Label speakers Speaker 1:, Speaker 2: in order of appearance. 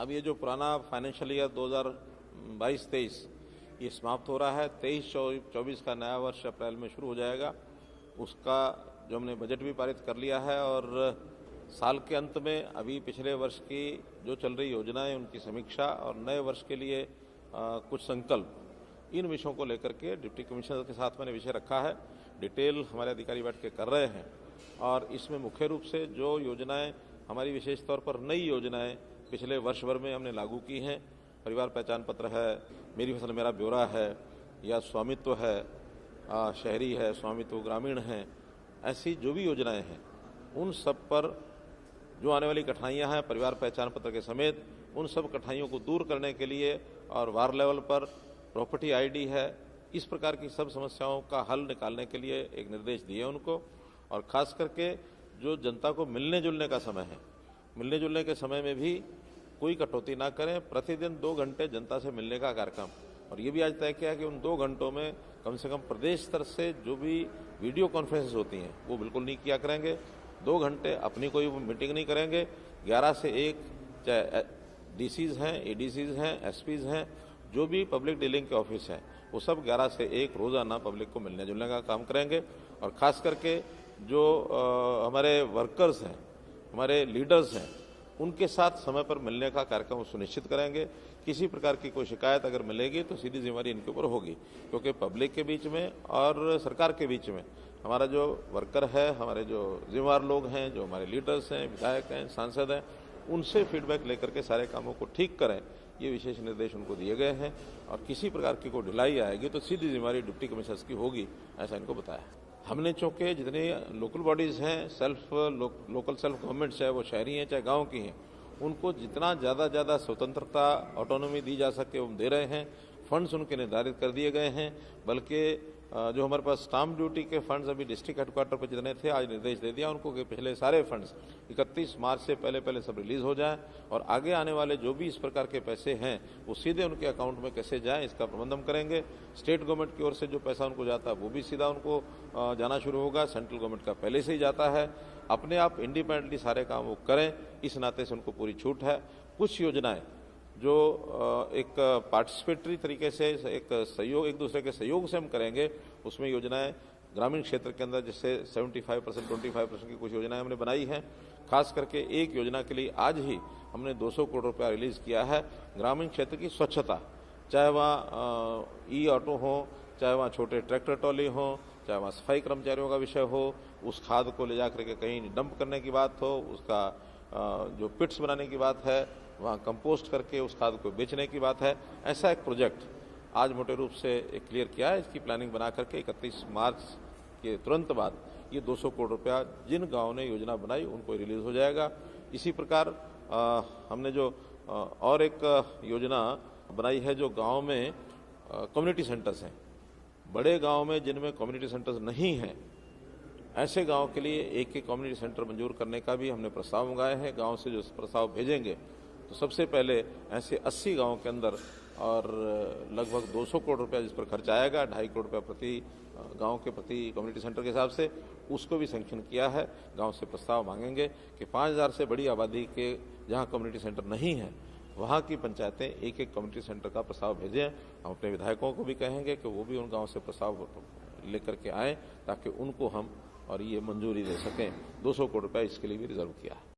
Speaker 1: अब ये जो पुराना फाइनेंशियल ईयर 2022-23 ये समाप्त हो रहा है। 23-24 का नया वर्ष अप्रैल में शुरू हो जाएगा। उसका जो हमने बजट भी पारित कर लिया है और साल के अंत में अभी पिछले वर्ष की जो चल रही योजनाएं उनकी समीक्षा और नए वर्ष के लिए कुछ संकल्प, इन विषयों को लेकर के डिप्टी कमिश्नर के साथ मैंने विषय रखा है। डिटेल हमारे अधिकारी बैठ के कर रहे हैं और इसमें मुख्य रूप से जो योजनाएं हमारी विशेष तौर पर नई योजनाएं पिछले वर्ष भर में हमने लागू की हैं, परिवार पहचान पत्र है, मेरी फसल मेरा ब्यौरा है, या स्वामित्व है, शहरी है, स्वामित्व ग्रामीण है, ऐसी जो भी योजनाएं हैं उन सब पर जो आने वाली कठिनाइयां हैं परिवार पहचान पत्र के समेत, उन सब कठिनाइयों को दूर करने के लिए और वार्ड लेवल पर प्रॉपर्टी आईडी है, इस प्रकार की सब समस्याओं का हल निकालने के लिए एक निर्देश दिए उनको। और खास करके जो जनता को मिलने जुलने का समय है, मिलने जुलने के समय में भी कोई कटौती ना करें। प्रतिदिन 2 घंटे जनता से मिलने का कार्यक्रम, और ये भी आज तय किया कि उन 2 घंटों में कम से कम प्रदेश स्तर से जो भी वीडियो कॉन्फ्रेंसेस होती हैं वो बिल्कुल नहीं किया करेंगे। 2 घंटे अपनी कोई मीटिंग नहीं करेंगे। 11 से 1 चाहे डीसीज हैं, एडीसीज हैं, एसपीज हैं, जो भी पब्लिक डीलिंग के ऑफिस हैं, वो सब 11 से 1 रोजाना पब्लिक को मिलने जुलने का काम करेंगे। और खास करके जो हमारे वर्कर्स हैं, हमारे लीडर्स हैं, उनके साथ समय पर मिलने का कार्यक्रम सुनिश्चित करेंगे। किसी प्रकार की कोई शिकायत अगर मिलेगी तो सीधी जिम्मेदारी इनके ऊपर होगी, क्योंकि पब्लिक के बीच में और सरकार के बीच में हमारा जो वर्कर है, हमारे जो जिम्मेदार लोग हैं, जो हमारे लीडर्स हैं, विधायक हैं, सांसद हैं, उनसे फीडबैक लेकर के सारे कामों को ठीक करें, ये विशेष निर्देश उनको दिए गए हैं। और किसी प्रकार की कोई ढिलाई आएगी तो सीधी जिम्मेदारी डिप्टी कमिश्नर्स की होगी, ऐसा इनको बताया। हमने चूँकि जितने लोकल बॉडीज़ हैं, लोकल सेल्फ गवर्नमेंट्स, चाहे वो शहरी हैं चाहे गांव की हैं, उनको जितना ज़्यादा स्वतंत्रता, ऑटोनॉमी दी जा सके वो दे रहे हैं। फंड्स उनके निर्धारित कर दिए गए हैं, बल्कि जो हमारे पास स्टाम्प ड्यूटी के फंड्स अभी डिस्ट्रिक्ट हेडक्वार्टर पर जितने थे, आज निर्देश दे दिया उनको कि पिछले सारे फंड्स 31 मार्च से पहले सब रिलीज हो जाएं, और आगे आने वाले जो भी इस प्रकार के पैसे हैं वो सीधे उनके अकाउंट में कैसे जाएं, इसका प्रबंध हम करेंगे। स्टेट गवर्नमेंट की ओर से जो पैसा उनको जाता है वो भी सीधा उनको जाना शुरू होगा। सेंट्रल गवर्नमेंट का पहले से ही जाता है। अपने आप इंडिपेंडेंटली सारे काम वो करें, इस नाते से उनको पूरी छूट है। कुछ योजनाएं जो एक पार्टिसिपेटरी तरीके से, एक सहयोग, एक दूसरे के सहयोग से हम करेंगे, उसमें योजनाएं ग्रामीण क्षेत्र के अंदर जैसे 75%, 25% की कुछ योजनाएं हमने बनाई हैं। खास करके एक योजना के लिए आज ही हमने 200 करोड़ रुपया रिलीज किया है। ग्रामीण क्षेत्र की स्वच्छता, चाहे वहाँ ई ऑटो हो, चाहे वहाँ छोटे ट्रैक्टर ट्रॉली हो, चाहे वहाँ सफाई कर्मचारियों का विषय हो, उस खाद को ले जाकर के कहीं डंप करने की बात हो, उसका जो पिट्स बनाने की बात है, वहाँ कंपोस्ट करके उस खाद को बेचने की बात है। ऐसा एक प्रोजेक्ट आज मोटे रूप से क्लियर किया है। इसकी प्लानिंग बना करके 31 मार्च के तुरंत बाद ये 200 करोड़ रुपया जिन गाँव ने योजना बनाई उनको रिलीज हो जाएगा। इसी प्रकार हमने जो और एक योजना बनाई है, जो गाँव में कम्युनिटी सेंटर्स हैं, बड़े गाँव में जिनमें कम्युनिटी सेंटर्स नहीं हैं, ऐसे गांव के लिए एक कम्युनिटी सेंटर मंजूर करने का भी हमने प्रस्ताव मंगाए हैं। गांव से जो प्रस्ताव भेजेंगे तो सबसे पहले ऐसे 80 गांव के अंदर, और लगभग 200 करोड़ रुपया जिस पर खर्च आएगा, 2.5 करोड़ रुपया प्रति गांव के प्रति कम्युनिटी सेंटर के हिसाब से, उसको भी सैंक्शन किया है। गांव से प्रस्ताव मांगेंगे कि 5000 से बड़ी आबादी के जहां कम्युनिटी सेंटर नहीं है, वहाँ की पंचायतें एक कम्युनिटी सेंटर का प्रस्ताव भेजें। हम अपने विधायकों को भी कहेंगे कि वो भी उन गाँव से प्रस्ताव लेकर के आएँ, ताकि उनको हम और ये मंजूरी दे सकें। 200 करोड़ रुपया इसके लिए भी रिजर्व किया है।